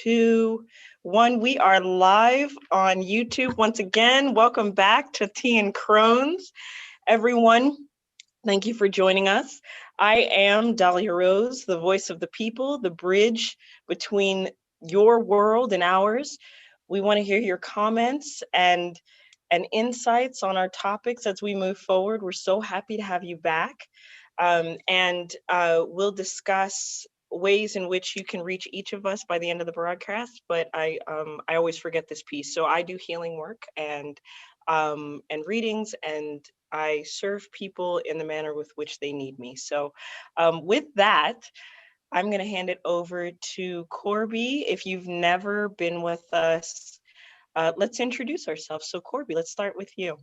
2, 1. We are live on YouTube once again. Welcome back to Tea and Crones. Everyone, thank you for joining us. I am Dahlia Rose, the voice of the people, the bridge between your world and ours. We want to hear your comments and insights on our topics as we move forward. We're so happy to have you back. And we'll discuss ways in which you can reach each of us by the end of the broadcast. But I always forget this piece. So I do healing work and readings, and I serve people in the manner with which they need me. So with that, I'm going to hand it over to Corbie. If you've never been with us, let's introduce ourselves. So Corbie, let's start with you.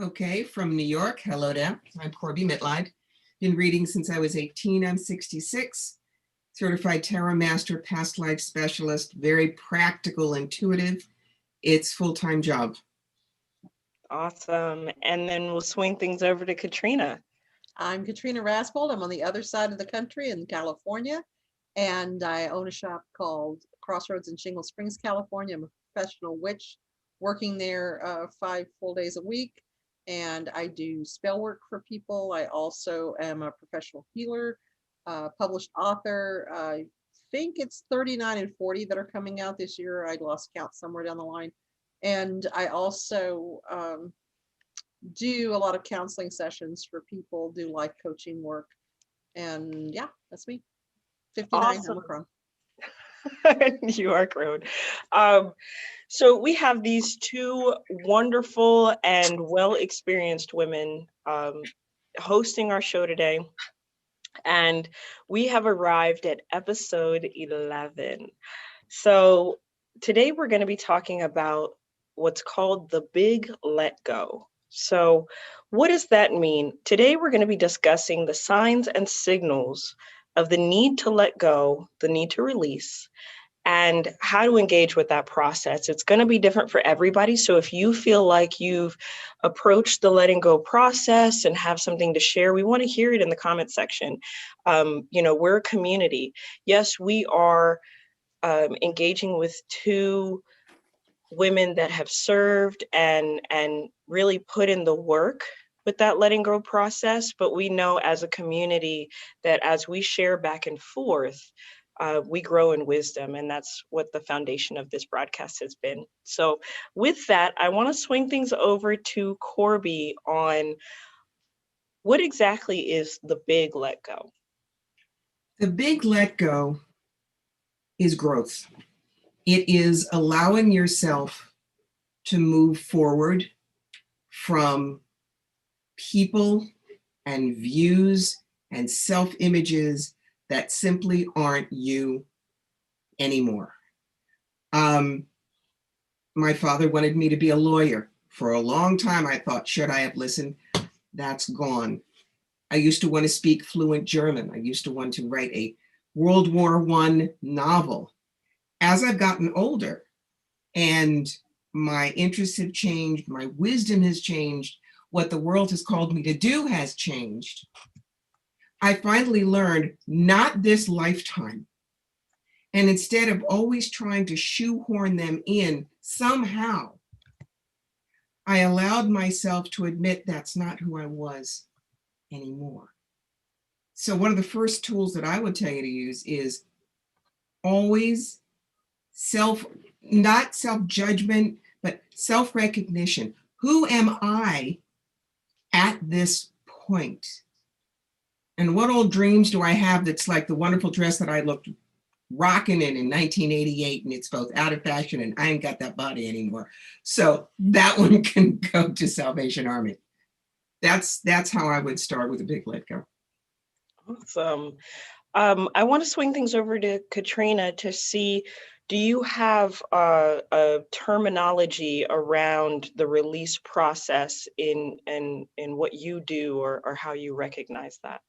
Okay, from New York, hello there. I'm Corbie Midlife. Been reading since I was 18. I'm 66. Certified Tarot Master, past life specialist, very practical, intuitive. It's full-time job. Awesome. And then we'll swing things over to Katrina. I'm Katrina Raspold. I'm on the other side of the country in California, and I own a shop called Crossroads in Shingle Springs, California. I'm a professional witch working there 5 full days a week, and I do spell work for people. I also am a professional healer, published author. I think it's 39 and 40 that are coming out this year. I lost count somewhere down the line. And I also do a lot of counseling sessions for people, do life coaching work. And yeah, that's me. 59, Awesome. I'm a Crone. You are Crone. So we have these two wonderful and well-experienced women hosting our show today. And we have arrived at episode 11. So today we're going to be talking about what's called the big let go. So what does that mean? Today we're going to be discussing the signs and signals of the need to let go, the need to release, and how to engage with that process. It's going to be different for everybody. So if you feel like you've approached the letting go process and have something to share, we want to hear it in the comment section. We're a community. Yes, we are engaging with two women that have served and really put in the work with that letting go process. But we know as a community that as we share back and forth, we grow in wisdom, and that's what the foundation of this broadcast has been. So with that, I want to swing things over to Corbie on what exactly is the big let go? The big let go is growth. It is allowing yourself to move forward from people and views and self-images that simply aren't you anymore. My father wanted me to be a lawyer. For a long time, I thought, should I have listened? That's gone. I used to want to speak fluent German. I used to want to write a World War I novel. As I've gotten older and my interests have changed, my wisdom has changed, what the world has called me to do has changed, I finally learned not this lifetime. And instead of always trying to shoehorn them in somehow, I allowed myself to admit that's not who I was anymore. So one of the first tools that I would tell you to use is always not self-judgment, but self-recognition. Who am I at this point? And what old dreams do I have that's like the wonderful dress that I looked rocking in 1988, and it's both out of fashion and I ain't got that body anymore. So that one can go to Salvation Army. That's how I would start with a big let go. Awesome. I want to swing things over to Katrina to see, do you have a terminology around the release process in what you do or how you recognize that?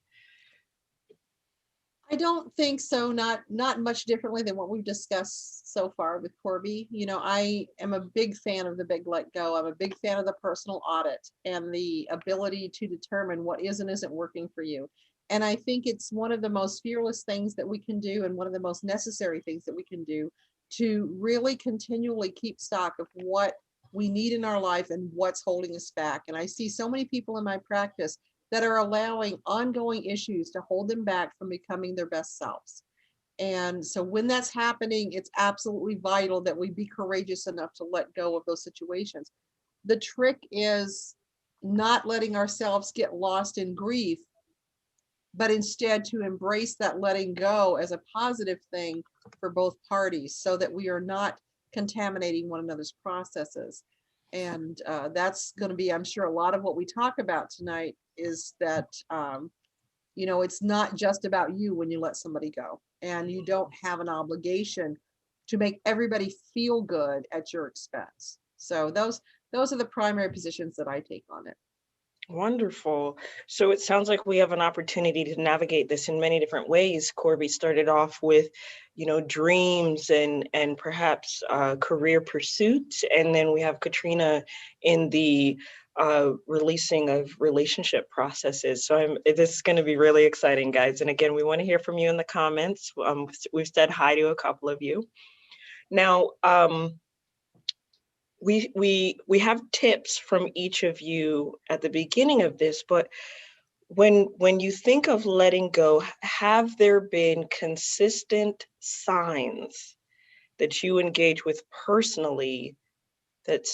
I don't think so. Not much differently than what we've discussed so far with Corbie. I am a big fan of the big let go. I'm a big fan of the personal audit and the ability to determine what is and isn't working for you. And I think it's one of the most fearless things that we can do, and one of the most necessary things that we can do to really continually keep stock of what we need in our life and what's holding us back. And I see so many people in my practice that are allowing ongoing issues to hold them back from becoming their best selves. And so when that's happening, it's absolutely vital that we be courageous enough to let go of those situations. The trick is not letting ourselves get lost in grief, but instead to embrace that letting go as a positive thing for both parties so that we are not contaminating one another's processes. And that's going to be, I'm sure, a lot of what we talk about tonight is that, it's not just about you when you let somebody go, and you don't have an obligation to make everybody feel good at your expense. So those are the primary positions that I take on it. Wonderful. So it sounds like we have an opportunity to navigate this in many different ways. Corbie started off with, dreams and perhaps career pursuits, and then we have Katrina in the releasing of relationship processes. So this is going to be really exciting, guys. And again, we want to hear from you in the comments. We've said hi to a couple of you. Now, we have tips from each of you at the beginning of this, but when you think of letting go, have there been consistent signs that you engage with personally that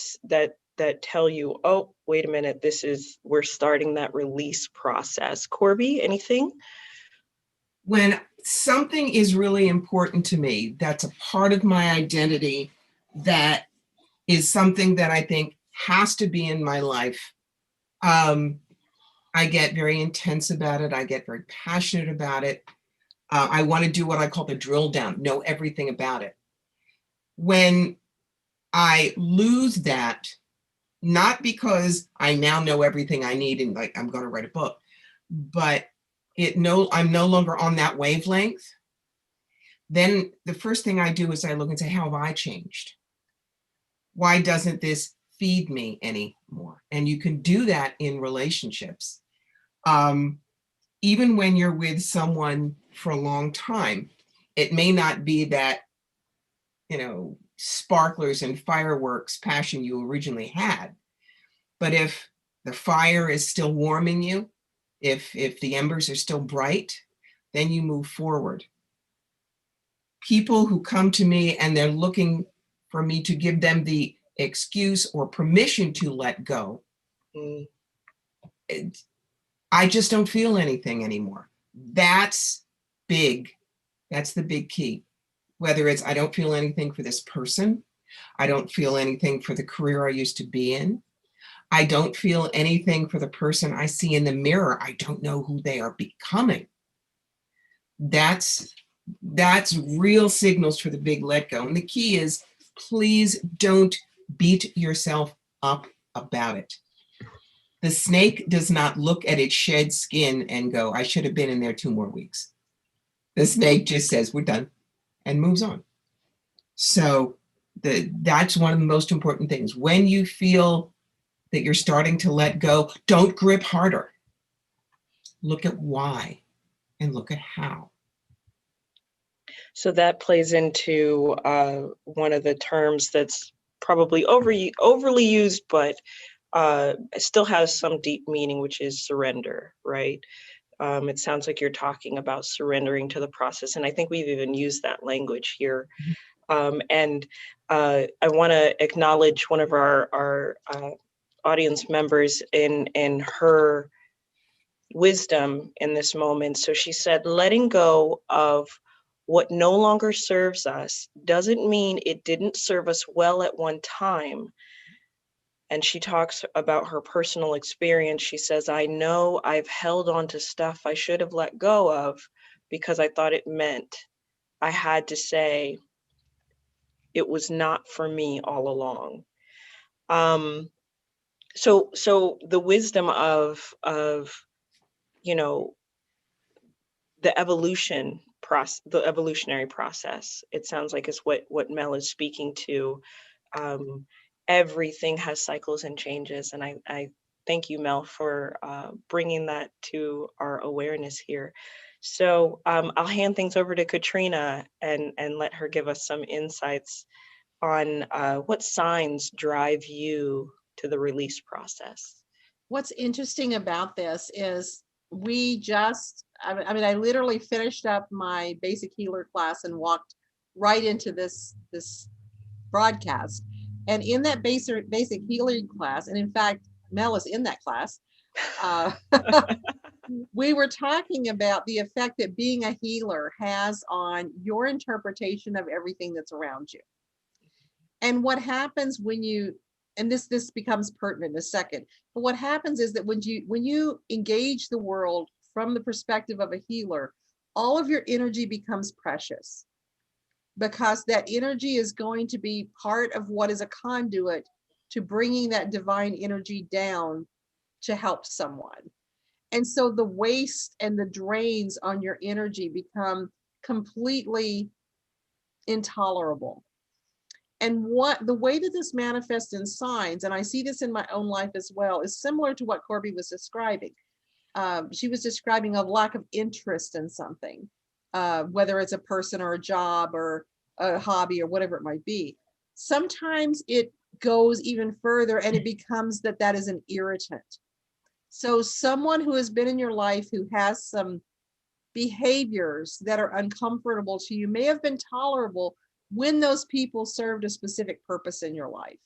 tell you, oh, wait a minute, we're starting that release process? Corbie, anything? When something is really important to me, that's a part of my identity, that is something that I think has to be in my life. I get very intense about it. I get very passionate about it. I want to do what I call the drill down, know everything about it. When I lose that, not because I now know everything I need and like I'm going to write a book, but I'm no longer on that wavelength, then the first thing I do is I look and say, how have I changed? Why doesn't this feed me anymore? And you can do that in relationships. Even when you're with someone for a long time, it may not be that, sparklers and fireworks passion you originally had. But if the fire is still warming you, if the embers are still bright, then you move forward. People who come to me and they're looking for me to give them the excuse or permission to let go, I just don't feel anything anymore. That's big. That's the big key. Whether it's I don't feel anything for this person, I don't feel anything for the career I used to be in, I don't feel anything for the person I see in the mirror. I don't know who they are becoming. That's real signals for the big let go. And the key is, please don't beat yourself up about it. The snake does not look at its shed skin and go, I should have been in there 2 more weeks. The snake just says, we're done, and moves on. So that's one of the most important things. When you feel that you're starting to let go, don't grip harder. Look at why and look at how. So that plays into one of the terms that's probably overly used, but still has some deep meaning, which is surrender, right? It sounds like you're talking about surrendering to the process. And I think we've even used that language here. And I want to acknowledge one of our audience members in her wisdom in this moment. So she said, letting go of what no longer serves us doesn't mean it didn't serve us well at one time. And she talks about her personal experience. She says, I know I've held on to stuff I should have let go of because I thought it meant I had to say it was not for me all along. So the wisdom of the evolutionary process, it sounds like is what Mel is speaking to. Everything has cycles and changes, and I thank you, Mel, for bringing that to our awareness here. So I'll hand things over to Katrina and let her give us some insights on what signs drive you to the release process. What's interesting about this is I literally finished up my basic healer class and walked right into this broadcast. And in that basic healing class, and in fact, Mel is in that class, uh, we were talking about the effect that being a healer has on your interpretation of everything that's around you. And what happens when you, and this becomes pertinent in a second, but what happens is that when you engage the world from the perspective of a healer, all of your energy becomes precious, because that energy is going to be part of what is a conduit to bringing that divine energy down to help someone. And so the waste and the drains on your energy become completely intolerable. And what the way that this manifests in signs, and I see this in my own life as well, is similar to what Corbie was describing. She was describing a lack of interest in something, whether it's a person or a job or a hobby or whatever it might be. Sometimes it goes even further and it becomes that is an irritant. So someone who has been in your life who has some behaviors that are uncomfortable to you may have been tolerable when those people served a specific purpose in your life,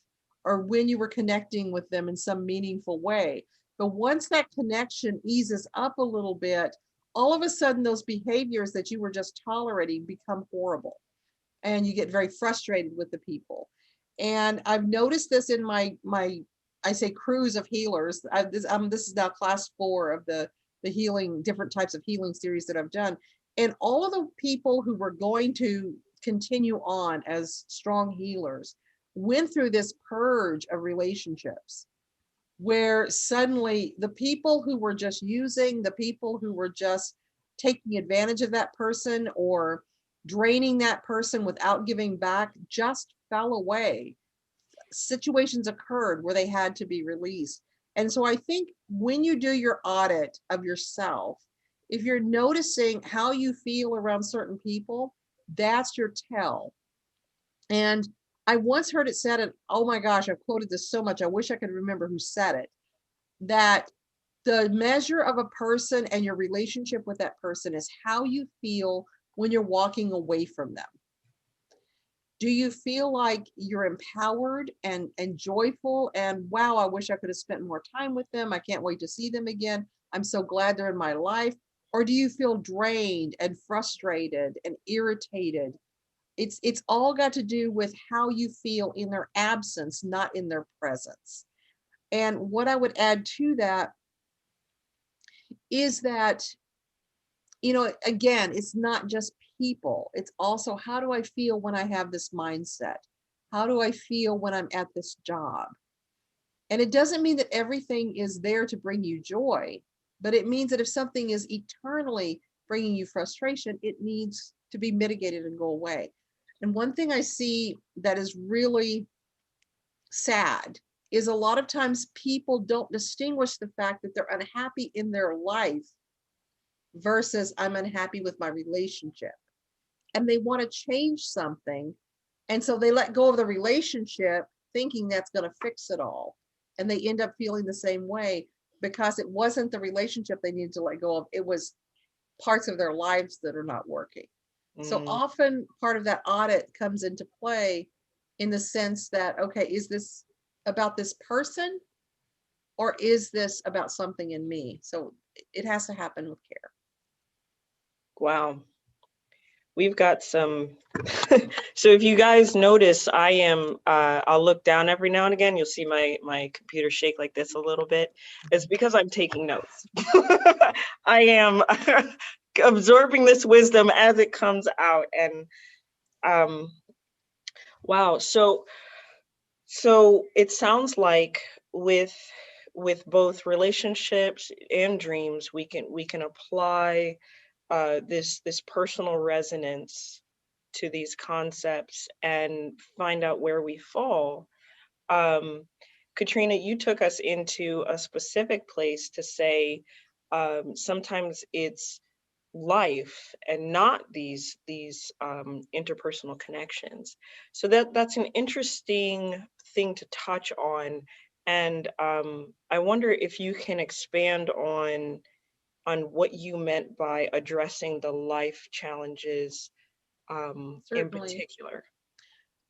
or when you were connecting with them in some meaningful way. But once that connection eases up a little bit, all of a sudden those behaviors that you were just tolerating become horrible, and you get very frustrated with the people. And I've noticed this in my I say cruise of healers. This is now class 4 of the healing, different types of healing series that I've done. And all of the people who were going to continue on as strong healers went through this purge of relationships, where suddenly the people who were just using, the people who were just taking advantage of that person or draining that person without giving back just fell away. Situations occurred where they had to be released. And so I think when you do your audit of yourself, if you're noticing how you feel around certain people, that's your tell. And I once heard it said, and oh my gosh, I've quoted this so much, I wish I could remember who said it, that the measure of a person and your relationship with that person is how you feel when you're walking away from them. Do you feel like you're empowered and joyful and wow, I wish I could have spent more time with them. I can't wait to see them again. I'm so glad they're in my life. Or do you feel drained and frustrated and irritated? It's all got to do with how you feel in their absence, not in their presence. And what I would add to that is that, again, it's not just people. It's also, how do I feel when I have this mindset? How do I feel when I'm at this job? And it doesn't mean that everything is there to bring you joy, but it means that if something is eternally bringing you frustration, it needs to be mitigated and go away. And one thing I see that is really sad is a lot of times people don't distinguish the fact that they're unhappy in their life versus I'm unhappy with my relationship. And they want to change something. And so they let go of the relationship thinking that's going to fix it all. And they end up feeling the same way because it wasn't the relationship they needed to let go of. It was parts of their lives that are not working. So often part of that audit comes into play in the sense that, okay, is this about this person or is this about something in me? So it has to happen with care. Wow. We've got some. So if you guys notice, I am, I'll look down every now and again. You'll see my computer shake like this a little bit. It's because I'm taking notes. I am absorbing this wisdom as it comes out. And wow. So it sounds like with both relationships and dreams, we can apply this personal resonance to these concepts and find out where we fall. Katrina, you took us into a specific place to say sometimes it's life and not these interpersonal connections. So that's an interesting thing to touch on. And I wonder if you can expand on what you meant by addressing the life challenges in Certainly. particular.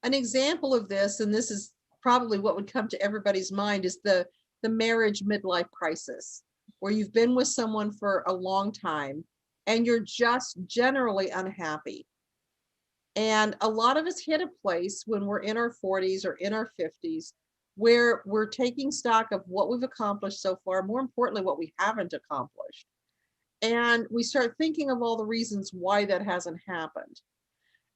An example of this, and this is probably what would come to everybody's mind, is the marriage midlife crisis, where you've been with someone for a long time and you're just generally unhappy. And a lot of us hit a place when we're in our 40s or in our 50s where we're taking stock of what we've accomplished so far, more importantly, what we haven't accomplished. And we start thinking of all the reasons why that hasn't happened.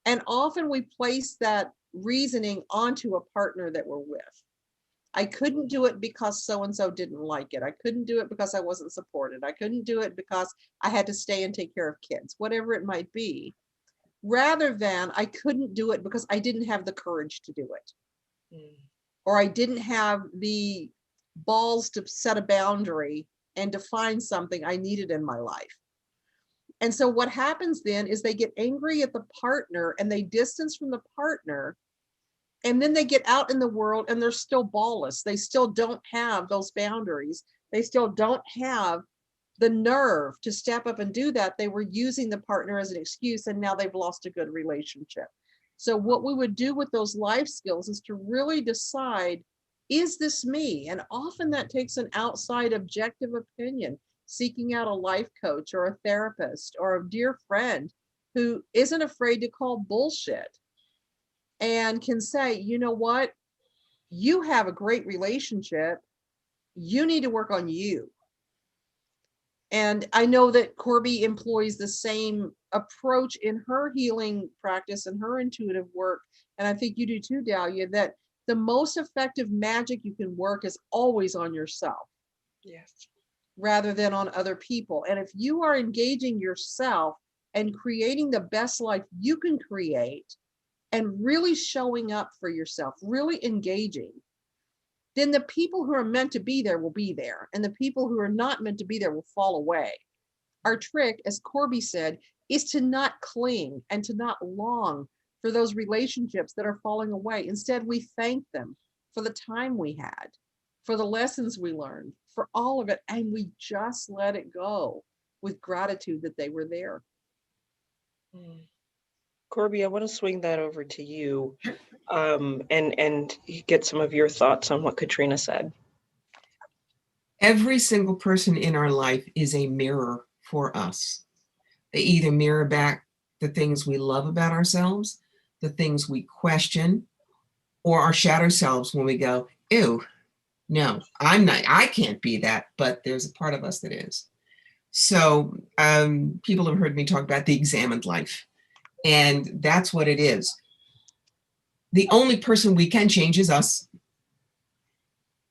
And often we place that reasoning onto a partner that we're with. I couldn't do it because so and so didn't like it. I couldn't do it because I wasn't supported. I couldn't do it because I had to stay and take care of kids, whatever it might be, rather than I couldn't do it because I didn't have the courage to do it. Or I didn't have the balls to set a boundary and define something I needed in my life. And so what happens then is they get angry at the partner and they distance from the partner. And then they get out in the world and they're still ballless. They still don't have those boundaries. They still don't have the nerve to step up and do that. They were using the partner as an excuse, and now they've lost a good relationship. So what we would do with those life skills is to really decide, is this me? And often that takes an outside objective opinion, seeking out a life coach or a therapist or a dear friend who isn't afraid to call bullshit and can say, you know what, you have a great relationship, you need to work on you. And I know that Corbie employs the same approach in her healing practice and her intuitive work. And I think you do too, Dahlia, that the most effective magic you can work is always on yourself. Yes. Rather than on other people. And if you are engaging yourself and creating the best life you can create and really showing up for yourself, really engaging, then the people who are meant to be there will be there. And the people who are not meant to be there will fall away. Our trick, as Corbie said, is to not cling and to not long for those relationships that are falling away. Instead, we thank them for the time we had, for the lessons we learned, for all of it. And we just let it go with gratitude that they were there. Corbie, I want to swing that over to you, and get some of your thoughts on what Katrina said. Every single person in our life is a mirror for us. They either mirror back the things we love about ourselves, the things we question, or our shadow selves when we go, ew, no, I'm not, I can't be that, but there's a part of us that is. So people have heard me talk about the examined life, and that's what it is. The only person we can change is us.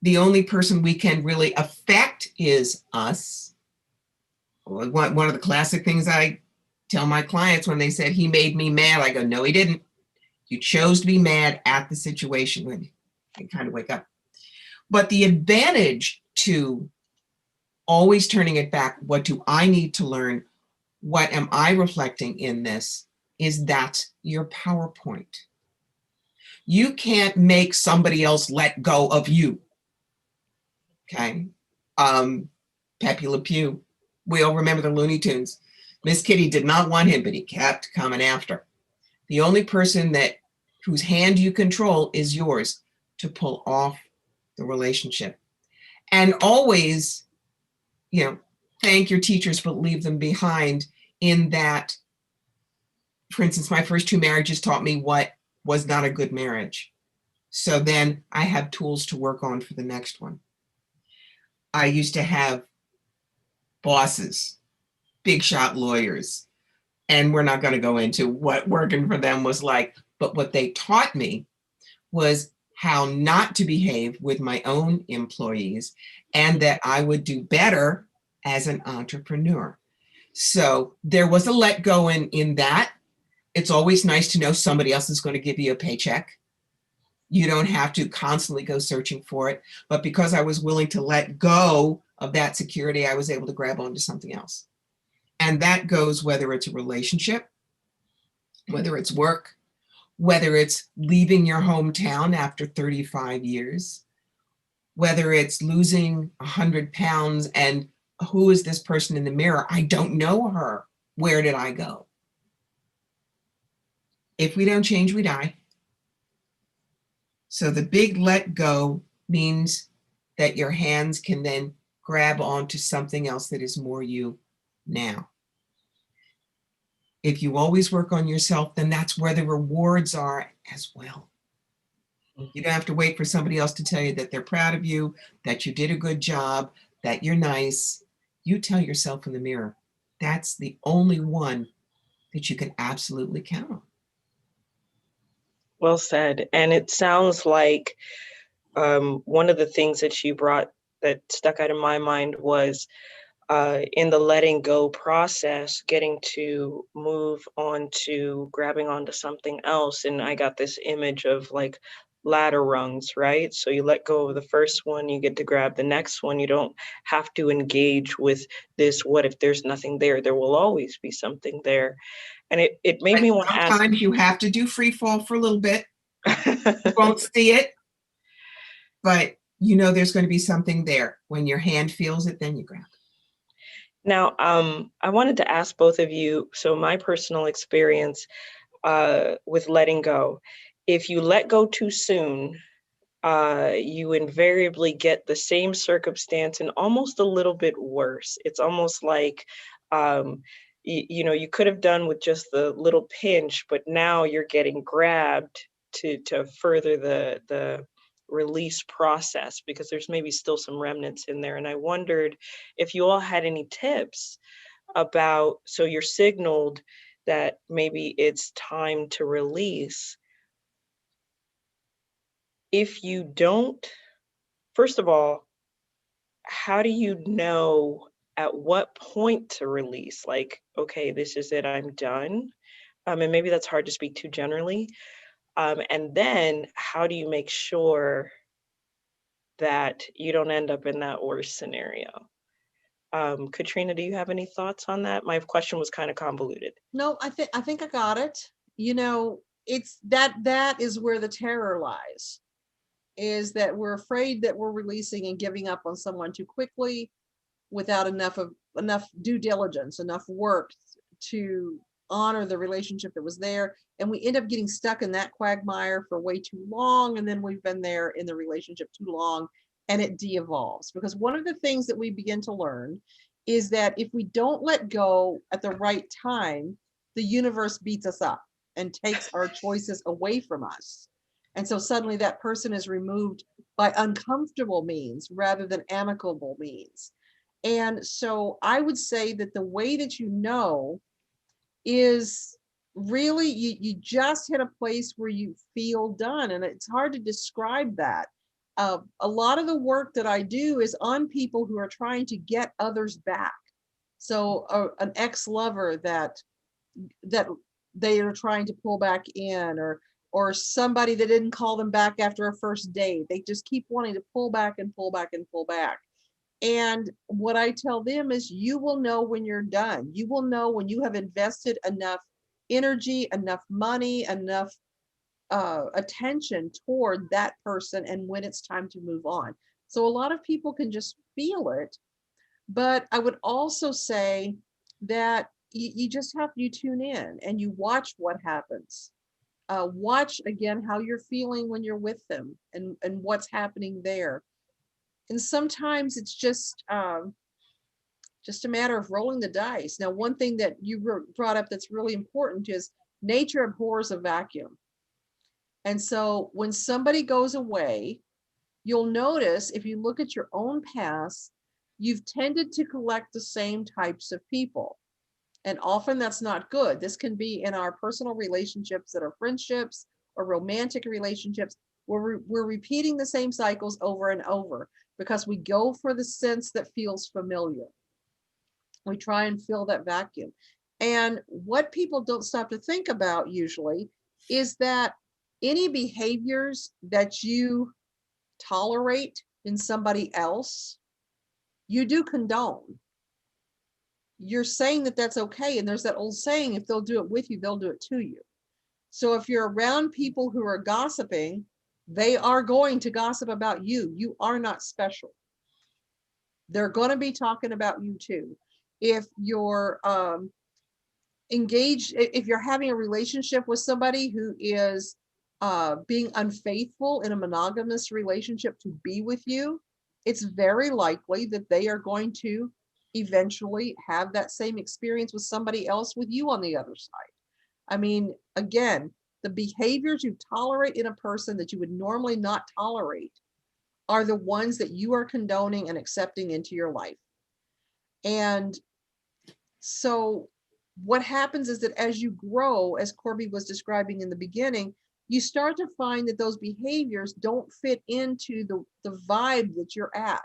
The only person we can really affect is us. One of the classic things I tell my clients when they said, he made me mad, I go, no, he didn't. You chose to be mad at the situation when you kind of wake up. But the advantage to always turning it back, what do I need to learn? What am I reflecting in this? Is that's your PowerPoint. You can't make somebody else let go of you. Okay. Pepe Le Pew. We all remember the Looney Tunes. Miss Kitty did not want him, but he kept coming after. The only person that whose hand you control is yours to pull off the relationship. And always, thank your teachers, but leave them behind in that, for instance, my first two marriages taught me what was not a good marriage. So then I have tools to work on for the next one. I used to have bosses, big shot lawyers, and we're not going to go into what working for them was like, but what they taught me was how not to behave with my own employees and that I would do better as an entrepreneur. So there was a let go in that. It's always nice to know somebody else is going to give you a paycheck. You don't have to constantly go searching for it. But because I was willing to let go of that security, I was able to grab onto something else. And that goes whether it's a relationship, whether it's work, whether it's leaving your hometown after 35 years, whether it's losing 100 pounds and who is this person in the mirror? I don't know her. Where did I go? If we don't change, we die. So the big let go means that your hands can then grab onto something else that is more you now. If you always work on yourself, then that's where the rewards are as well. You don't have to wait for somebody else to tell you that they're proud of you, that you did a good job, that you're nice. You tell yourself in the mirror. That's the only one that you can absolutely count on. Well said. And it sounds like one of the things that you brought that stuck out in my mind was in the letting go process, getting to move on to grabbing onto something else. And I got this image of like ladder rungs, right? So you let go of the first one, you get to grab the next one. You don't have to engage with this, what if there's nothing there? There will always be something there. And it made me want to ask. Sometimes you have to do free fall for a little bit. You won't see it, but you know there's going to be something there. When your hand feels it, then you grab it. Now, I wanted to ask both of you, so my personal experience with letting go, if you let go too soon, you invariably get the same circumstance and almost a little bit worse. It's almost like, you know, you could have done with just the little pinch, but now you're getting grabbed to further the release process because there's maybe still some remnants in there. And I wondered if you all had any tips about, so you're signaled that maybe it's time to release. If you don't, first of all, how do you know at what point to release? Like, okay, this is it, I'm done. And maybe that's hard to speak to generally. And then how do you make sure that you don't end up in that worst scenario? Katrina, do you have any thoughts on that? My question was kind of convoluted. No, I think I got it. You know, it's that is where the terror lies, is that we're afraid that we're releasing and giving up on someone too quickly without enough due diligence, enough work to honor the relationship that was there. And we end up getting stuck in that quagmire for way too long. And then we've been there in the relationship too long and it de-evolves. Because one of the things that we begin to learn is that if we don't let go at the right time, the universe beats us up and takes our choices away from us. And so suddenly that person is removed by uncomfortable means rather than amicable means. And so I would say that the way that you know is really you just hit a place where you feel done. And it's hard to describe that. A lot of the work that I do is on people who are trying to get others back. So an ex-lover that they are trying to pull back in, or somebody that didn't call them back after a first date. They just keep wanting to pull back and pull back and pull back. And what I tell them is you will know when you're done. You will know when you have invested enough energy, enough money, enough attention toward that person and when it's time to move on. So a lot of people can just feel it. But I would also say that you just have to tune in and you watch what happens. Watch again how you're feeling when you're with them and what's happening there. And sometimes it's just a matter of rolling the dice. Now, one thing that you brought up that's really important is nature abhors a vacuum. And so when somebody goes away, you'll notice if you look at your own past, you've tended to collect the same types of people. And often that's not good. This can be in our personal relationships that are friendships or romantic relationships where we're repeating the same cycles over and over because we go for the sense that feels familiar. We try and fill that vacuum. And what people don't stop to think about usually is that any behaviors that you tolerate in somebody else, you do condone. you're saying that that's okay. And there's that old saying, if they'll do it with you, they'll do it to you. So if you're around people who are gossiping, they are going to gossip about you. You are not special. They're going to be talking about you too. If you're engaged, if you're having a relationship with somebody who is being unfaithful in a monogamous relationship to be with you, it's very likely that they are going to eventually have that same experience with somebody else with you on the other side. I mean, again, the behaviors you tolerate in a person that you would normally not tolerate are the ones that you are condoning and accepting into your life. And so what happens is that as you grow, as Corbie was describing in the beginning, you start to find that those behaviors don't fit into the vibe that you're at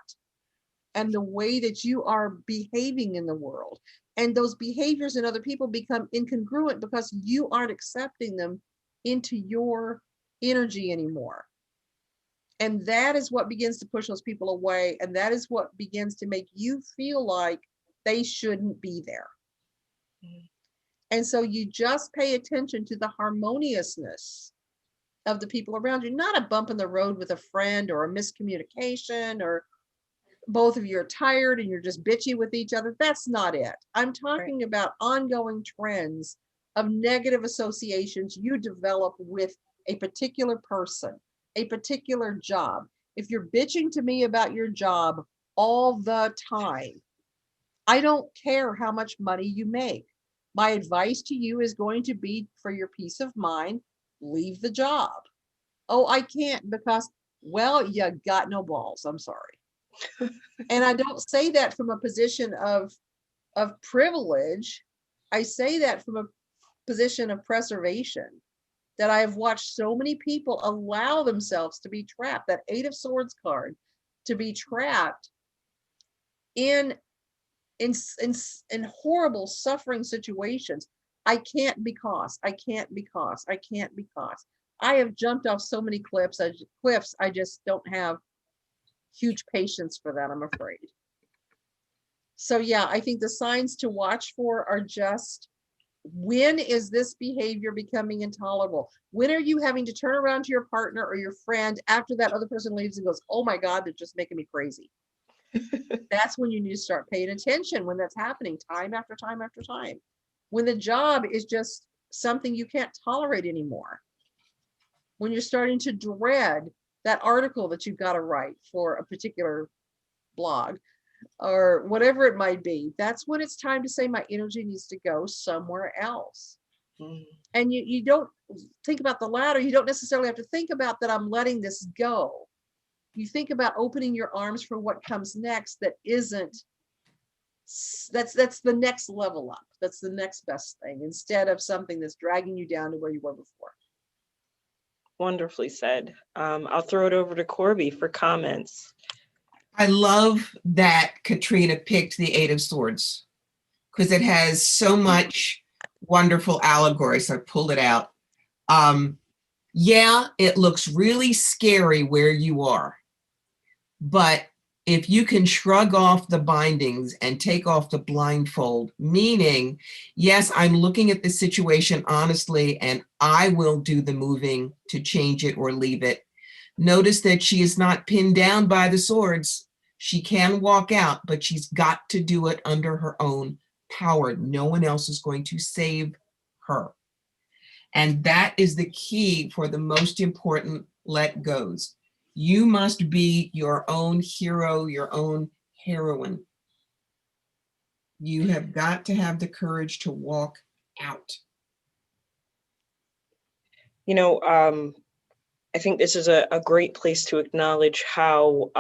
and the way that you are behaving in the world. And those behaviors in other people become incongruent because you aren't accepting them into your energy anymore. And that is what begins to push those people away. And that is what begins to make you feel like they shouldn't be there. And so you just pay attention to the harmoniousness of the people around you, not a bump in the road with a friend or a miscommunication or both of you are tired and you're just bitchy with each other. That's not it. I'm talking about ongoing trends of negative associations you develop with a particular person, a particular job. If you're bitching to me about your job all the time, I don't care how much money you make. My advice to you is going to be, for your peace of mind, leave the job. Oh, I can't because, well, you got no balls. I'm sorry. And I don't say that from a position of privilege. I say that from a position of preservation, that I have watched so many people allow themselves to be trapped, that Eight of Swords card, to be trapped in horrible suffering situations. I can't because I have jumped off so many cliffs. I just don't have huge patience for that, I'm afraid. So yeah, I think the signs to watch for are just, when is this behavior becoming intolerable? When are you having to turn around to your partner or your friend after that other person leaves and goes, oh my God, they're just making me crazy? That's when you need to start paying attention, when that's happening time after time after time. When the job is just something you can't tolerate anymore. When you're starting to dread that article that you've got to write for a particular blog or whatever it might be, that's when it's time to say my energy needs to go somewhere else. And you don't think about the latter. You don't necessarily have to think about that I'm letting this go. You think about opening your arms for what comes next that isn't, that's the next level up. That's the next best thing, instead of something that's dragging you down to where you were before. Wonderfully said. I'll throw it over to Corbie for comments. I love that Katrina picked the Eight of Swords because it has so much wonderful allegory. So I pulled it out. Yeah, it looks really scary where you are, but if you can shrug off the bindings and take off the blindfold, meaning, yes, I'm looking at the situation honestly, and I will do the moving to change it or leave it. Notice that she is not pinned down by the swords. She can walk out, but she's got to do it under her own power. No one else is going to save her. And that is the key for the most important let goes. You must be your own hero, your own heroine. You have got to have the courage to walk out. You know, I think this is a great place to acknowledge how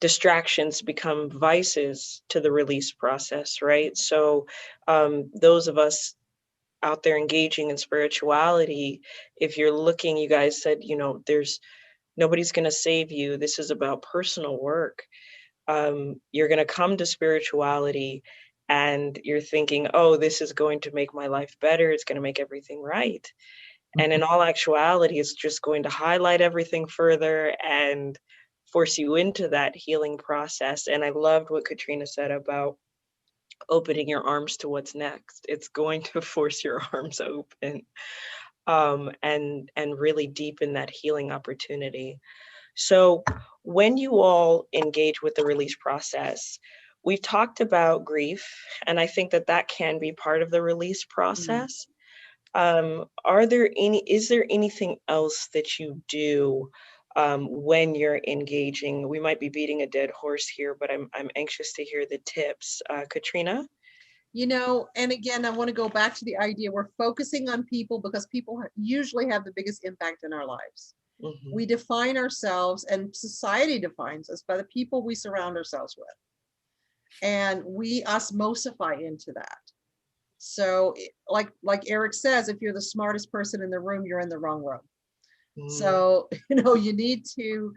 distractions become vices to the release process, right? So those of us out there engaging in spirituality, if you're looking, you guys said, you know, nobody's going to save you. This is about personal work. You're going to come to spirituality and you're thinking, oh, this is going to make my life better. It's going to make everything right. And in all actuality, it's just going to highlight everything further and force you into that healing process. And I loved what Katrina said about opening your arms to what's next. It's going to force your arms open, and really deepen that healing opportunity. So when you all engage with the release process, we've talked about grief, and I think that that can be part of the release process. Is there anything else that you do when you're engaging? We might be beating a dead horse here, but I'm anxious to hear the tips. Katrina? And again, I want to go back to the idea we're focusing on people because people usually have the biggest impact in our lives. Mhm. We define ourselves, and society defines us by the people we surround ourselves with. And we osmosify into that. So like Eric says, if you're the smartest person in the room, you're in the wrong room. So, you need to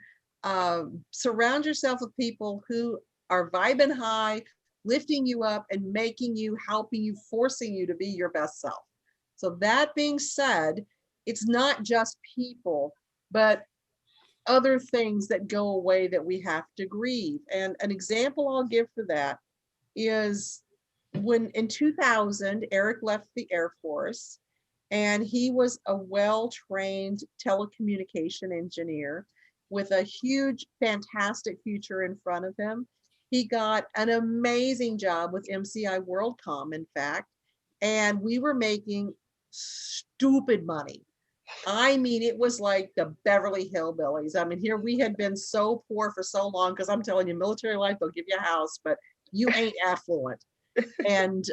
surround yourself with people who are vibing high, lifting you up and making you, helping you, forcing you to be your best self. So that being said, it's not just people, but other things that go away that we have to grieve. And an example I'll give for that is when in 2000, Eric left the Air Force, and he was a well-trained telecommunication engineer with a huge, fantastic future in front of him. He got an amazing job with MCI WorldCom, in fact, and we were making stupid money. I mean, it was like the Beverly Hillbillies. I mean, here we had been so poor for so long, because I'm telling you, military life, they'll give you a house, but you ain't affluent. And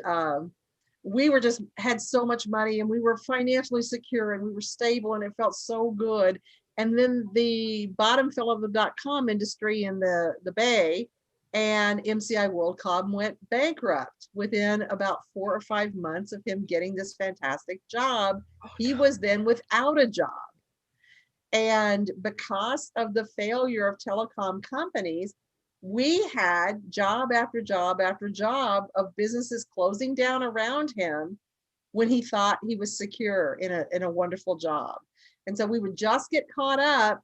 we were just had so much money, and we were financially secure, and we were stable, and it felt so good. And then the bottom fell of the .com industry in the Bay, and MCI WorldCom went bankrupt within about 4 or 5 months of him getting this fantastic job. He was then without a job. And because of the failure of telecom companies, we had job after job after job of businesses closing down around him when he thought he was secure in a wonderful job. And so we would just get caught up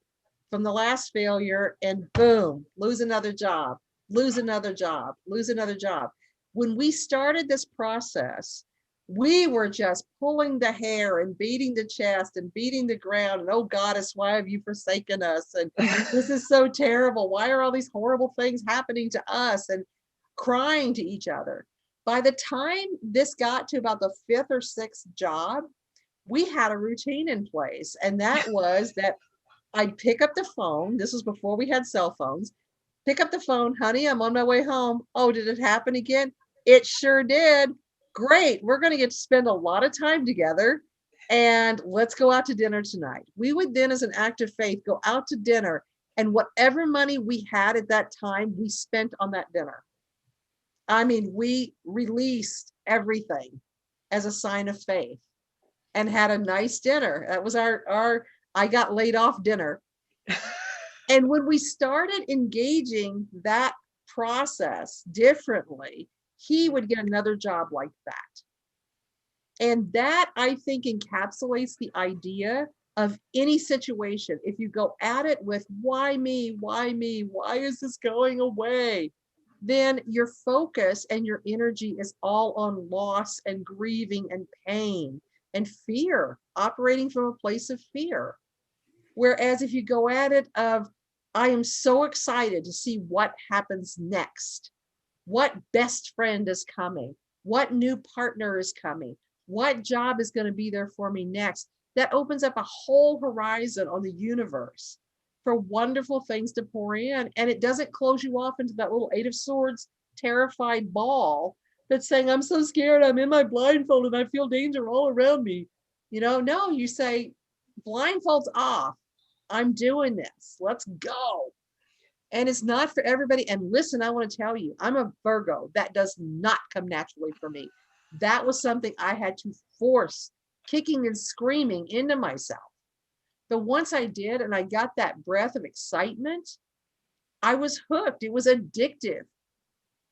from the last failure, and boom, lose another job, lose another job, lose another job. When we started this process, we were just pulling the hair and beating the chest and beating the ground. And oh, Goddess, why have you forsaken us? And this is so terrible. Why are all these horrible things happening to us? And crying to each other. By the time this got to about the 5th or 6th job, we had a routine in place. And that was that I'd pick up the phone. This was before we had cell phones. Pick up the phone, honey, I'm on my way home. Oh, did it happen again? It sure did. Great. We're going to get to spend a lot of time together, and let's go out to dinner tonight. We would then, as an act of faith, go out to dinner, and whatever money we had at that time, we spent on that dinner. I mean, we released everything as a sign of faith and had a nice dinner. That was our I got laid off dinner. And when we started engaging that process differently, he would get another job like that. And that, I think, encapsulates the idea of any situation. If you go at it with, why me? Why me? Why is this going away? Then your focus and your energy is all on loss and grieving and pain and fear, operating from a place of fear. Whereas if you go at it of, I am so excited to see what happens next. What best friend is coming? What new partner is coming? What job is going to be there for me next? That opens up a whole horizon on the universe for wonderful things to pour in. And it doesn't close you off into that little 8 of Swords terrified ball that's saying, I'm so scared, I'm in my blindfold and I feel danger all around me. No, you say, blindfolds off. I'm doing this. Let's go. And it's not for everybody. And listen, I want to tell you, I'm a Virgo. That does not come naturally for me. That was something I had to force, kicking and screaming into myself. But once I did, and I got that breath of excitement, I was hooked. It was addictive.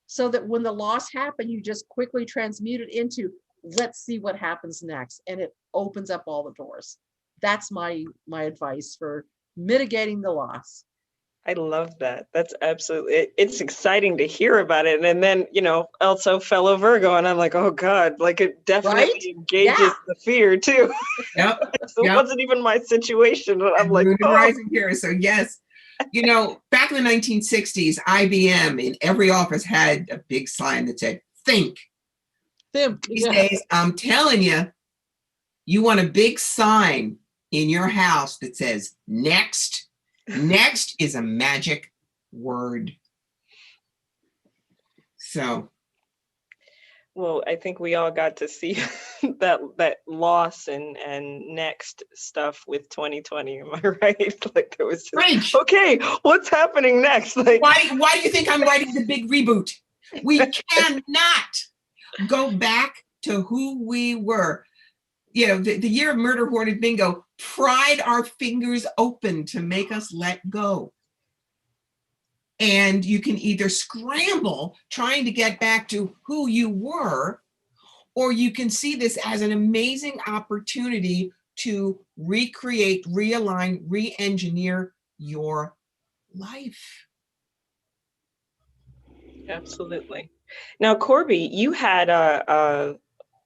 So that when the loss happened, you just quickly transmute it into, let's see what happens next. And it opens up all the doors. That's my advice for mitigating the loss. I love that. That's absolutely, it's exciting to hear about it. And then, also fellow Virgo, and I'm like, oh God, like it Right? definitely engages Yeah. the fear too. Yep. So it Yep. wasn't even my situation, but I'm And like, Moon and oh, Rising here. So yes, back in the 1960s, IBM in every office had a big sign that said, think. Think. These Yeah. days, I'm telling you, you want a big sign in your house that says next. Next is a magic word. So well, I think we all got to see that loss and next stuff with 2020. Am I right? Like there was just, French. okay, what's happening next? Like Why do you think I'm writing the big reboot? We cannot go back to who we were. The year of murder hornet bingo pried our fingers open to make us let go. And you can either scramble trying to get back to who you were, or you can see this as an amazing opportunity to recreate, realign, re-engineer your life. absolutely. Now, Corbie, you had a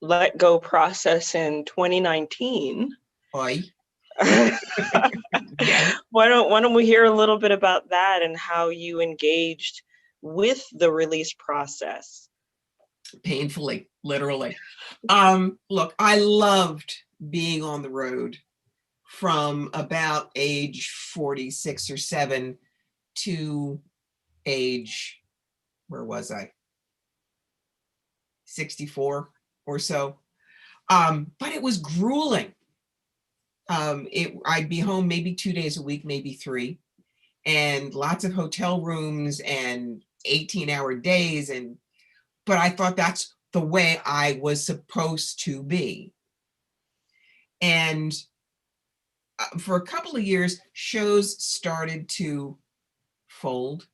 let go process in 2019. Oi. Why don't we hear a little bit about that and how you engaged with the release process? Painfully, literally. Look, I loved being on the road from about age 46 or 7 to age, where was I? 64 or so. But it was grueling. I'd be home maybe 2 days a week, maybe 3, and lots of hotel rooms and 18-hour days. But I thought that's the way I was supposed to be. And for a couple of years, shows started to fold.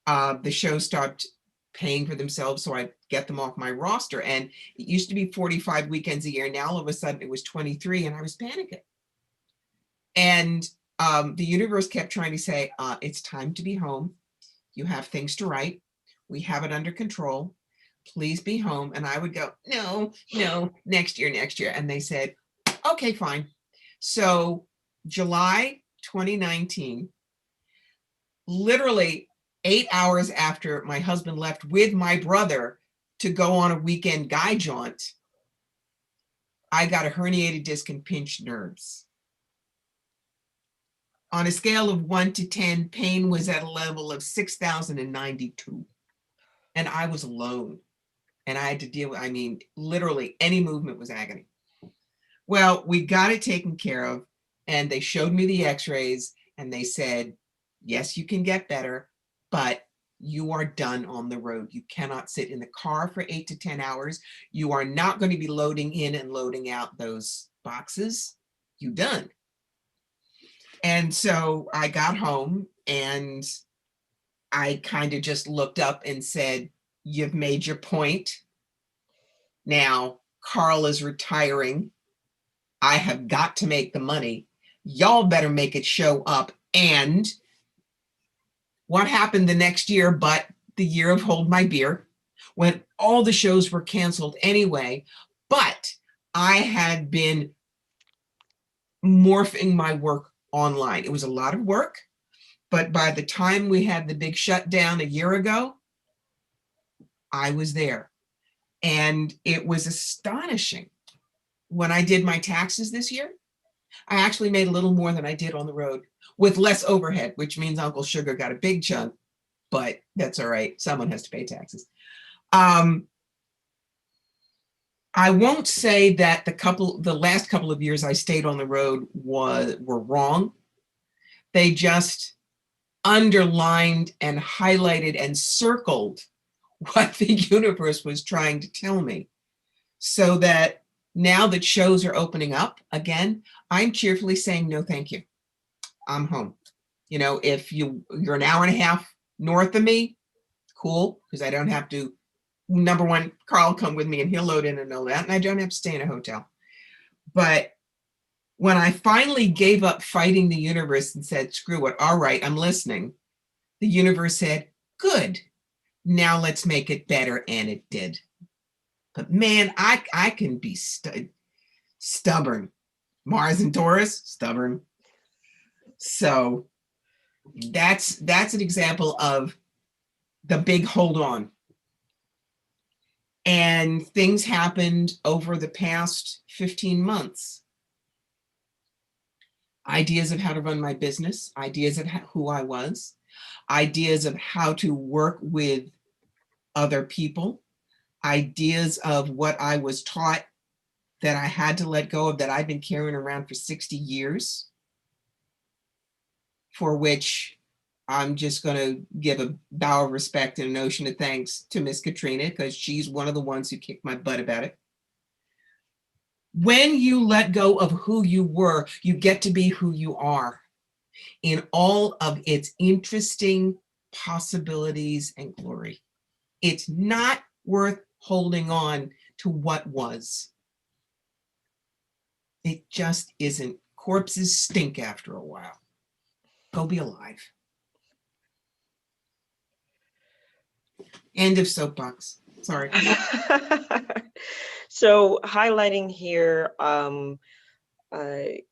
The shows stopped paying for themselves, so I get them off my roster. And it used to be 45 weekends a year. Now all of a sudden it was 23, and I was panicking. And the universe kept trying to say, it's time to be home. You have things to write. We have it under control. Please be home. And I would go, no, next year. And they said, okay, fine. So July 2019, literally 8 hours after my husband left with my brother to go on a weekend guy jaunt, I got a herniated disc and pinched nerves. On a scale of 1 to 10, pain was at a level of 6,092. And I was alone. And I had to deal with, literally any movement was agony. Well, we got it taken care of. And they showed me the x-rays and they said, yes, you can get better, but you are done on the road. You cannot sit in the car for 8 to 10 hours. You are not going to be loading in and loading out those boxes. You done. And so I got home and I kind of just looked up and said, you've made your point. Now Carl is retiring. I have got to make the money. Y'all better make it show up. And what happened the next year, but the year of Hold My Beer, when all the shows were canceled anyway, but I had been morphing my work online. It was a lot of work, but by the time we had the big shutdown a year ago, I was there. And it was astonishing. When I did my taxes this year, I actually made a little more than I did on the road with less overhead, which means Uncle Sugar got a big chunk, but that's all right. Someone has to pay taxes. I won't say that the last couple of years I stayed on the road were wrong. They just underlined and highlighted and circled what the universe was trying to tell me, so that now that shows are opening up again, I'm cheerfully saying, no, thank you. I'm home. If you're an hour and a half north of me, cool, because I don't have to, number one, Carl come with me and he'll load in and all that, and I don't have to stay in a hotel. But When I finally gave up fighting the universe and said, screw it, all right, I'm listening, the universe said, good, now let's make it better, and it did. But man, I can be stubborn. Mars and Taurus, stubborn. So that's an example of the big hold on. And things happened over the past 15 months. Ideas of how to run my business, ideas of who I was, ideas of how to work with other people, ideas of what I was taught that I had to let go of, that I've been carrying around for 60 years, for which I'm just going to give a bow of respect and a notion of thanks to Miss Katrina, because she's one of the ones who kicked my butt about it. When you let go of who you were, you get to be who you are in all of its interesting possibilities and glory. It's not worth holding on to what was. It just isn't. Corpses stink after a while. Go be alive. End of soapbox. Sorry. So highlighting here,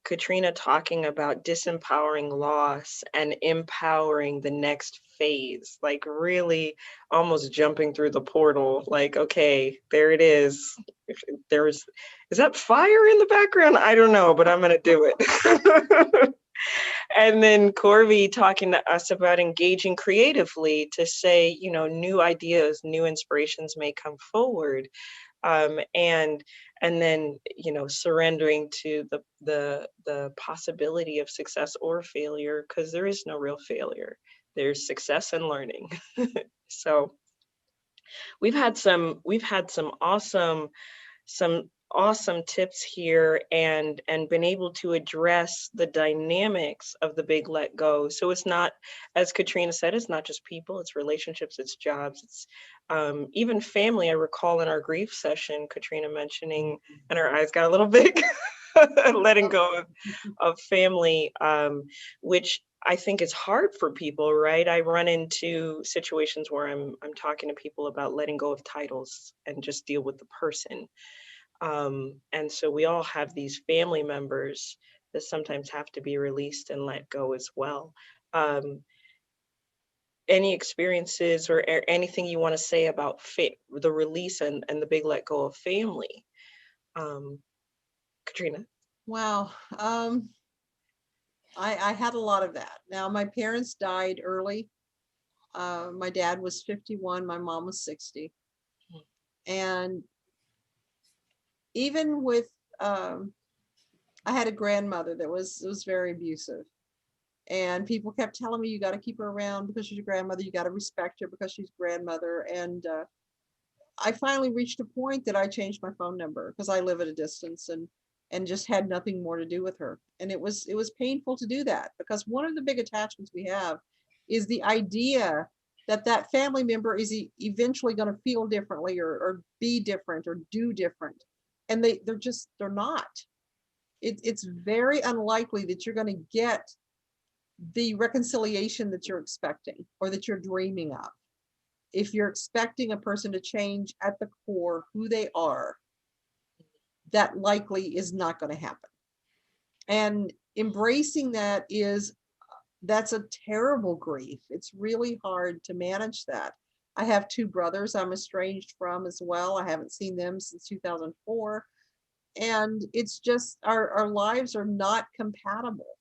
Katrina talking about disempowering loss and empowering the next phase, like really almost jumping through the portal, like, okay, there it is. Is that fire in the background? I don't know, but I'm going to do it. And then Corbie talking to us about engaging creatively to say, new ideas, new inspirations may come forward. And then surrendering to the possibility of success or failure, because there is no real failure. There's success and learning. So we've had some awesome tips here, and been able to address the dynamics of the big let go. So it's not, as Katrina said, it's not just people, it's relationships, it's jobs, it's even family. I recall in our grief session, Katrina mentioning, and her eyes got a little big, letting go of family, which I think is hard for people, right? I run into situations where I'm talking to people about letting go of titles and just deal with the person. And so we all have these family members that sometimes have to be released and let go as well. Any experiences or anything you want to say about the release and the big let go of family? Katrina? Wow. I had a lot of that. Now, my parents died early. My dad was 51, my mom was 60. And even with, I had a grandmother that was very abusive. And people kept telling me, you got to keep her around because she's your grandmother. You got to respect her because she's grandmother. And I finally reached a point that I changed my phone number because I live at a distance, and just had nothing more to do with her. And it was painful to do that, because one of the big attachments we have is the idea that that family member is eventually going to feel differently, or be different, or do different. And they're not. It's very unlikely that you're going to get the reconciliation that you're expecting or that you're dreaming of. If you're expecting a person to change at the core who they are, that likely is not going to happen. And embracing that's a terrible grief. It's really hard to manage that. I have two brothers I'm estranged from as well. I haven't seen them since 2004. And it's just our lives are not compatible.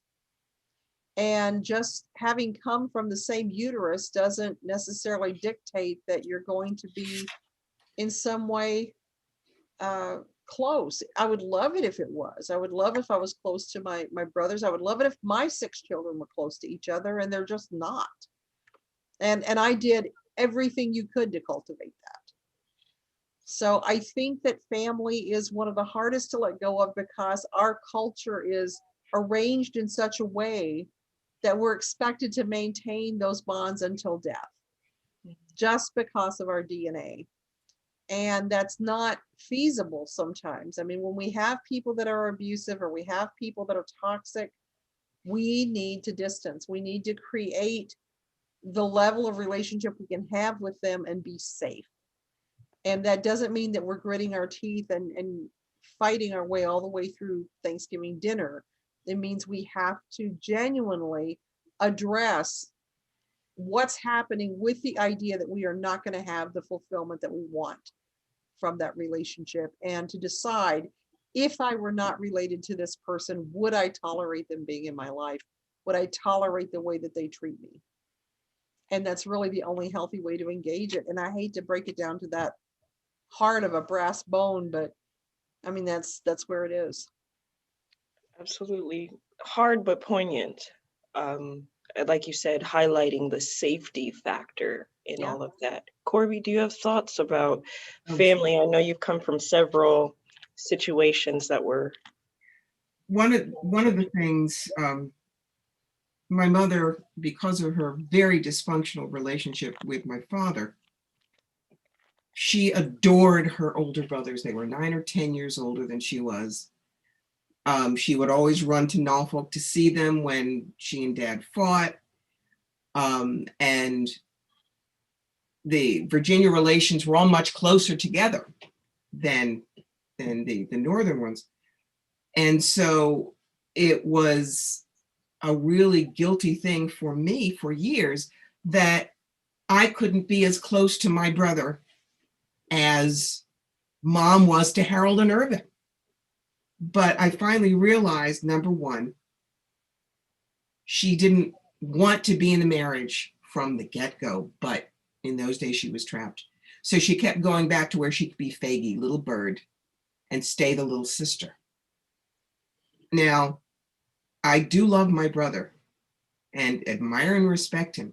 And just having come from the same uterus doesn't necessarily dictate that you're going to be in some way close. I would love it if it was. I would love if I was close to my brothers. I would love it if my 6 children were close to each other, and they're just not. And I did everything you could to cultivate that. So I think that family is one of the hardest to let go of, because our culture is arranged in such a way that we're expected to maintain those bonds until death, just because of our DNA. And that's not feasible sometimes. I mean, when we have people that are abusive or we have people that are toxic, we need to distance. We need to create the level of relationship we can have with them and be safe. And that doesn't mean that we're gritting our teeth and fighting our way all the way through Thanksgiving dinner. It means we have to genuinely address what's happening with the idea that we are not going to have the fulfillment that we want from that relationship, and to decide, if I were not related to this person, would I tolerate them being in my life? Would I tolerate the way that they treat me? And that's really the only healthy way to engage it. And I hate to break it down to that hard of a brass bone, but I mean, that's where it is. Absolutely hard but poignant. Um, like you said, highlighting the safety factor in Yeah. all of that. Corbie, do you have thoughts about Um, family? I know you've come from several situations that were. one of the things, my mother, because of her very dysfunctional relationship with my father, she adored her older brothers. They were 9 or 10 years older than she was. She would always run to Norfolk to see them when she and Dad fought. And the Virginia relations were all much closer together than the northern ones. And so it was a really guilty thing for me for years that I couldn't be as close to my brother as Mom was to Harold and Irvin. But I finally realized, number one, she didn't want to be in the marriage from the get-go, but in those days she was trapped. So she kept going back to where she could be Faggy, little bird, and stay the little sister. Now, I do love my brother and admire and respect him,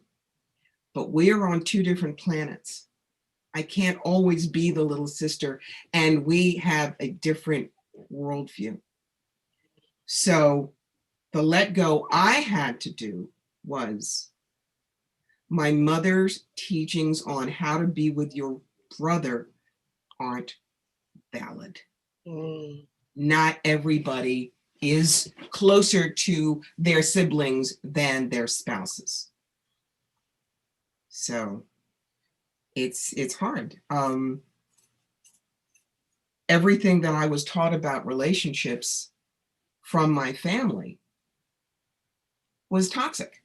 but we are on two different planets. I can't always be the little sister, and we have a different worldview. So the let go I had to do was my mother's teachings on how to be with your brother aren't valid. Mm, Not everybody is closer to their siblings than their spouses. So it's hard. Everything that I was taught about relationships from my family was toxic.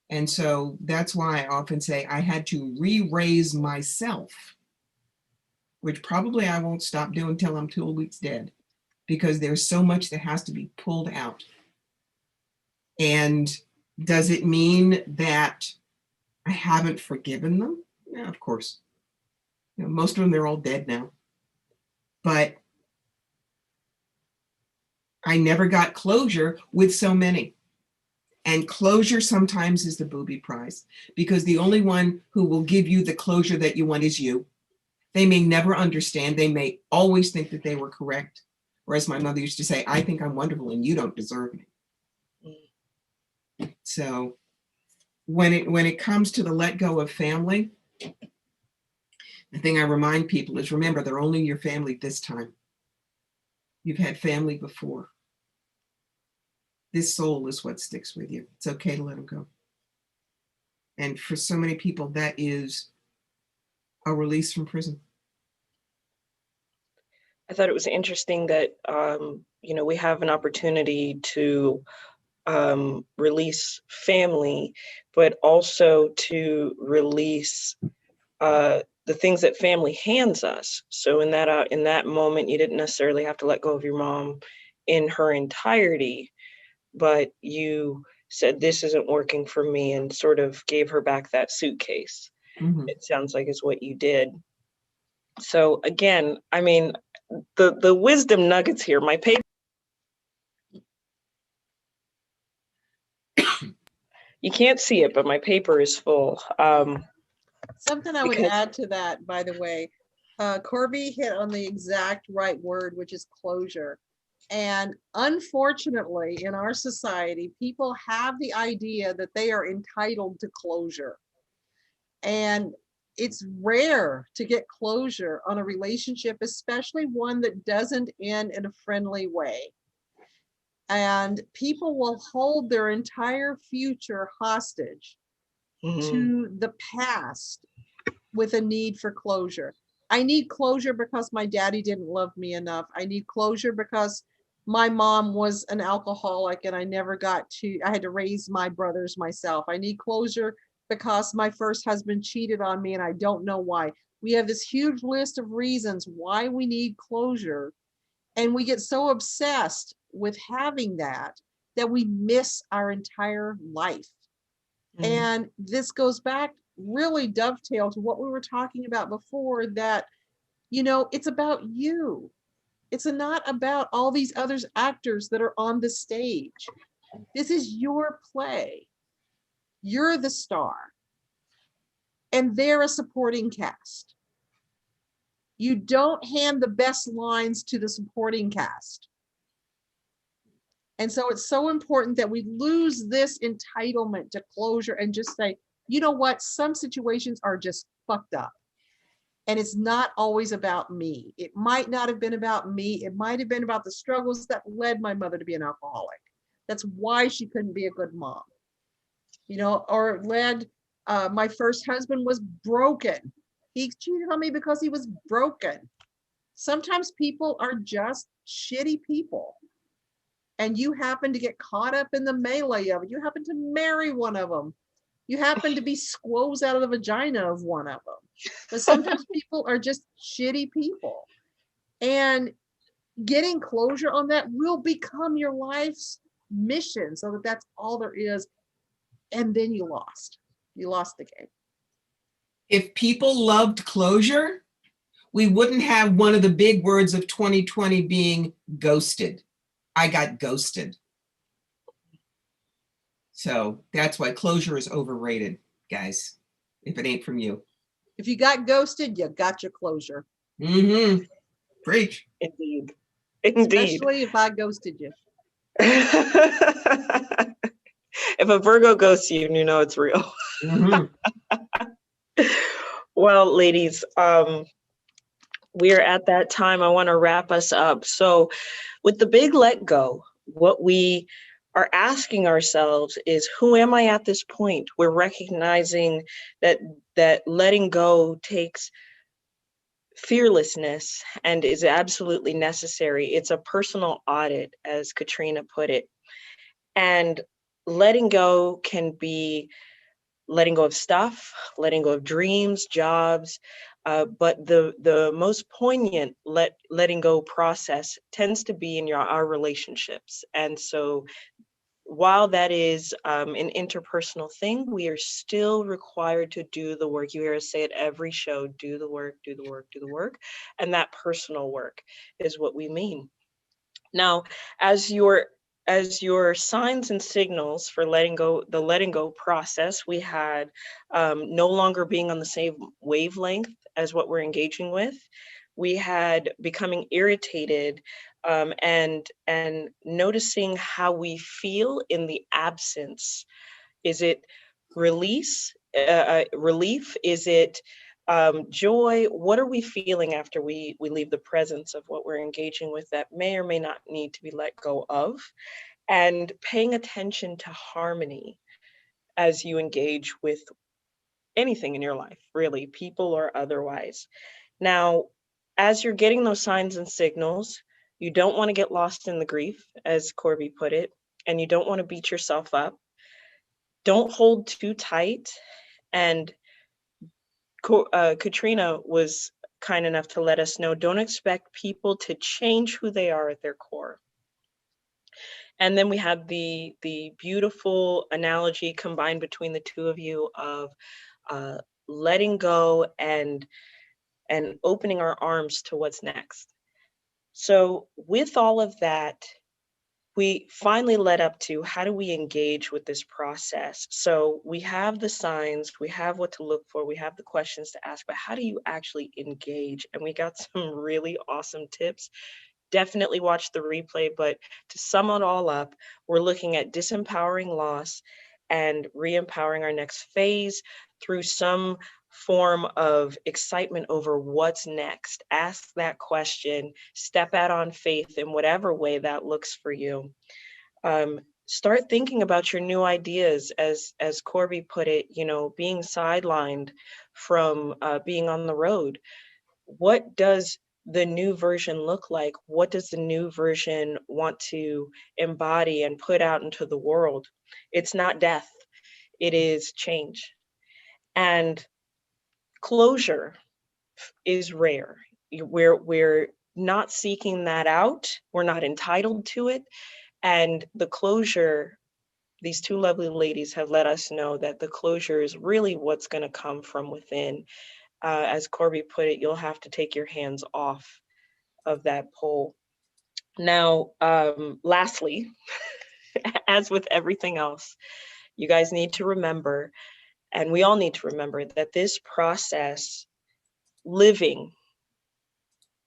And so that's why I often say I had to re-raise myself, which probably I won't stop doing till I'm 2 weeks dead, because there's so much that has to be pulled out. And does it mean that I haven't forgiven them? Yeah, of course. You know, most of them, they're all dead now. But I never got closure with so many. And closure sometimes is the booby prize, because the only one who will give you the closure that you want is you. They may never understand. They may always think that they were correct. Or as my mother used to say, I think I'm wonderful and you don't deserve me. So when it comes to the let go of family, the thing I remind people is, remember, they're only your family this time. You've had family before. This soul is what sticks with you. It's okay to let them go. And for so many people, that is a release from prison. I thought it was interesting that we have an opportunity to release family, but also to release the things that family hands us. So in that moment, you didn't necessarily have to let go of your mom in her entirety, but you said, this isn't working for me, and sort of gave her back that suitcase. Mm-hmm. It sounds like is what you did. So again, I mean, the wisdom nuggets here, my paper. You can't see it, but my paper is full. Something I would Because- add to that, by the way, Corbie hit on the exact right word, which is closure. And unfortunately, in our society, people have the idea that they are entitled to closure. And it's rare to get closure on a relationship, especially one that doesn't end in a friendly way. And people will hold their entire future hostage to the past with a need for closure. I need closure because my daddy didn't love me enough. I need closure because my mom was an alcoholic and I had to raise my brothers myself. I need closure because my first husband cheated on me and I don't know why. We have this huge list of reasons why we need closure. And we get so obsessed with having that we miss our entire life. And this goes back, really dovetail to what we were talking about before, that, it's about you. It's not about all these other actors that are on the stage. This is your play. You're the star. And they're a supporting cast. You don't hand the best lines to the supporting cast. And so it's so important that we lose this entitlement to closure and just say, you know what, some situations are just fucked up. And it's not always about me. It might not have been about me. It might have been about the struggles that led my mother to be an alcoholic. That's why she couldn't be a good mom, or led, my first husband was broken. He cheated on me because he was broken. Sometimes people are just shitty people. And you happen to get caught up in the melee of it. You happen to marry one of them. You happen to be squoze out of the vagina of one of them. But sometimes people are just shitty people. And getting closure on that will become your life's mission, so that that's all there is. And then you lost. You lost the game. If people loved closure, we wouldn't have one of the big words of 2020 being ghosted. I got ghosted. So that's why closure is overrated, guys, if it ain't from you. If you got ghosted, you got your closure. Mm-hmm. Preach. Indeed. Especially if I ghosted you. If a Virgo ghosts you, you know it's real. Well, ladies, we're at that time. I want to wrap us up. So with the big let go, what we are asking ourselves is, who am I at this point? We're recognizing that letting go takes fearlessness and is absolutely necessary. It's a personal audit, as Katrina put it. And letting go can be letting go of stuff, letting go of dreams, jobs, but the most poignant letting go process tends to be in our relationships. And so while that is an interpersonal thing, we are still required to do the work. You hear us say it every show: do the work, do the work, do the work. And that personal work is what we mean. Now, as your signs and signals for letting go process, we had no longer being on the same wavelength as what we're engaging with. We had becoming irritated, and noticing how we feel in the absence. Is it relief? Is it joy? What are we feeling after we leave the presence of what we're engaging with that may or may not need to be let go of? And paying attention to harmony as you engage with anything in your life, really, people or otherwise. Now, as you're getting those signs and signals, you don't want to get lost in the grief, as Corbie put it, and you don't want to beat yourself up. Don't hold too tight. And Katrina was kind enough to let us know, don't expect people to change who they are at their core. And then we had the beautiful analogy combined between the two of you of letting go and opening our arms to what's next. So with all of that, we finally led up to, how do we engage with this process? So we have the signs, we have what to look for, we have the questions to ask, but how do you actually engage? And we got some really awesome tips. Definitely watch the replay, but to sum it all up, we're looking at disempowering loss and re-empowering our next phase through some form of excitement over what's next. Ask that question, step out on faith in whatever way that looks for you. Start thinking about your new ideas, as Corbie put it, being sidelined from being on the road. What does the new version look like? What does the new version want to embody and put out into the world? It's not death, it is change. And closure is rare. We're not seeking that out. We're not entitled to it. And the closure, these two lovely ladies have let us know that the closure is really what's going to come from within. As Corbie put it, you'll have to take your hands off of that pole. Now, lastly, as with everything else, you guys need to remember, and we all need to remember, that this process, living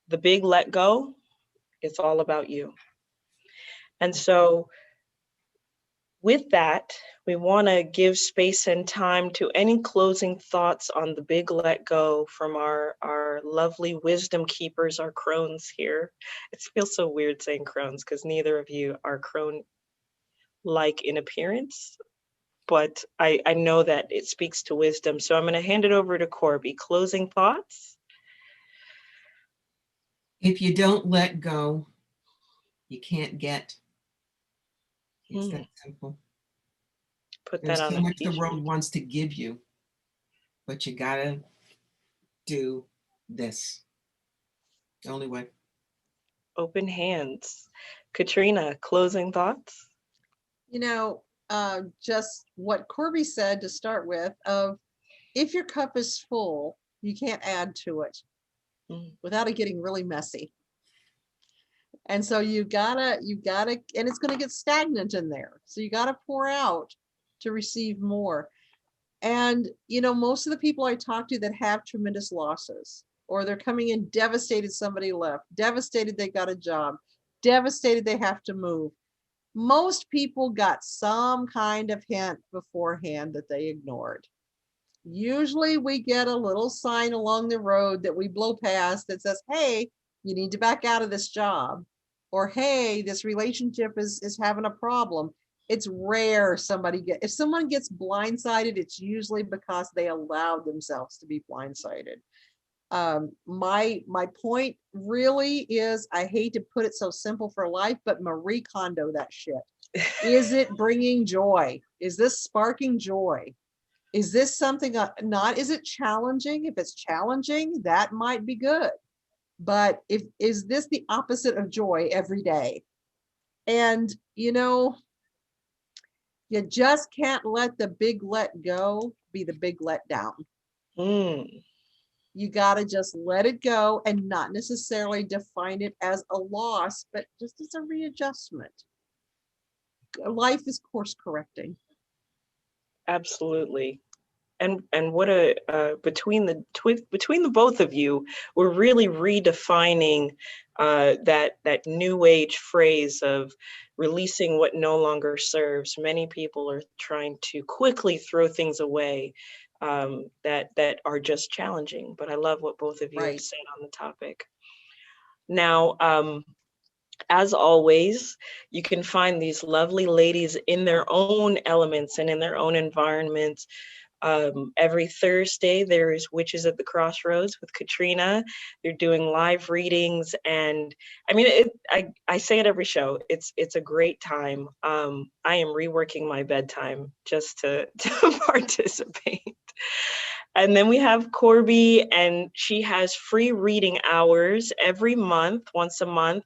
the big let go, it's all about you. And so with that, we want to give space and time to any closing thoughts on the big let go from our lovely wisdom keepers, our crones here. It feels so weird saying crones because neither of you are crone-like in appearance, but I know that it speaks to wisdom. So I'm going to hand it over to Corbie. Closing thoughts? If you don't let go, you can't get. It's that simple. Put There's that on so a much the t-shirt. world wants to give you, but you gotta do this. The only way. Open hands. Katrina, closing thoughts? Just what Corbie said to start with, of if your cup is full, you can't add to it without it getting really messy. And so you gotta, and it's gonna get stagnant in there. So you gotta pour out to receive more. And, most of the people I talk to that have tremendous losses, or they're coming in devastated somebody left, devastated they got a job, devastated they have to move. Most people got some kind of hint beforehand that they ignored. Usually we get a little sign along the road that we blow past that says, hey, you need to back out of this job. Or, hey, this relationship is having a problem. It's rare if someone gets blindsided, it's usually because they allowed themselves to be blindsided. My point really is, I hate to put it so simple for life, but Marie Kondo that shit. Is it bringing joy? Is this sparking joy? Is this something is it challenging? If it's challenging, that might be good. But is this the opposite of joy every day? And, you just can't let the big let go be the big let down. You got to just let it go and not necessarily define it as a loss, but just as a readjustment. Life is course correcting. Absolutely. And what between the both of you, we're really redefining that new age phrase of releasing what no longer serves. Many people are trying to quickly throw things away that are just challenging. But I love what both of you have said on the topic. Now, as always, you can find these lovely ladies in their own elements and in their own environments. Every Thursday, there is Witches at the Crossroads with Katrina. They're doing live readings, and I mean, I say it every show. It's a great time. I am reworking my bedtime just to participate. And then we have Corbie, and she has free reading hours every month, once a month.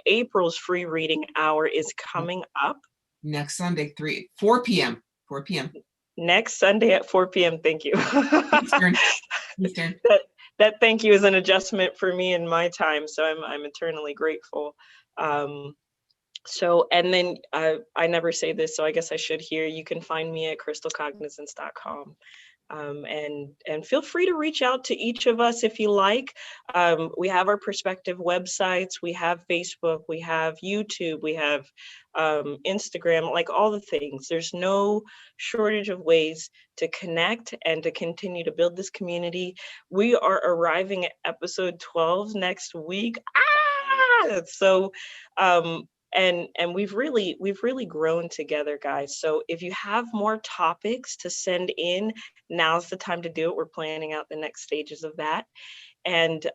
April's free reading hour is coming up. Next Sunday, 4 p.m. Next Sunday at 4 p.m. Thank you. Eastern. That thank you is an adjustment for me in my time, so I'm eternally grateful. So, and then I never say this, so I guess I should here. You can find me at crystalcognizance.com. And feel free to reach out to each of us if you like. We have our perspective websites, we have Facebook, we have YouTube, we have Instagram, like all the things. There's no shortage of ways to connect and to continue to build this community. We are arriving at episode 12 next week. So and we've really grown together, guys. So if you have more topics to send in, now's the time to do it. We're planning out the next stages of that, and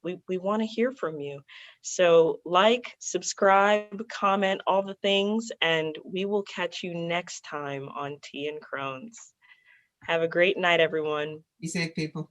we want to hear from you. So like, subscribe, comment, all the things, and we will catch you next time on Tea and Crones. Have a great night, everyone. Be safe, people.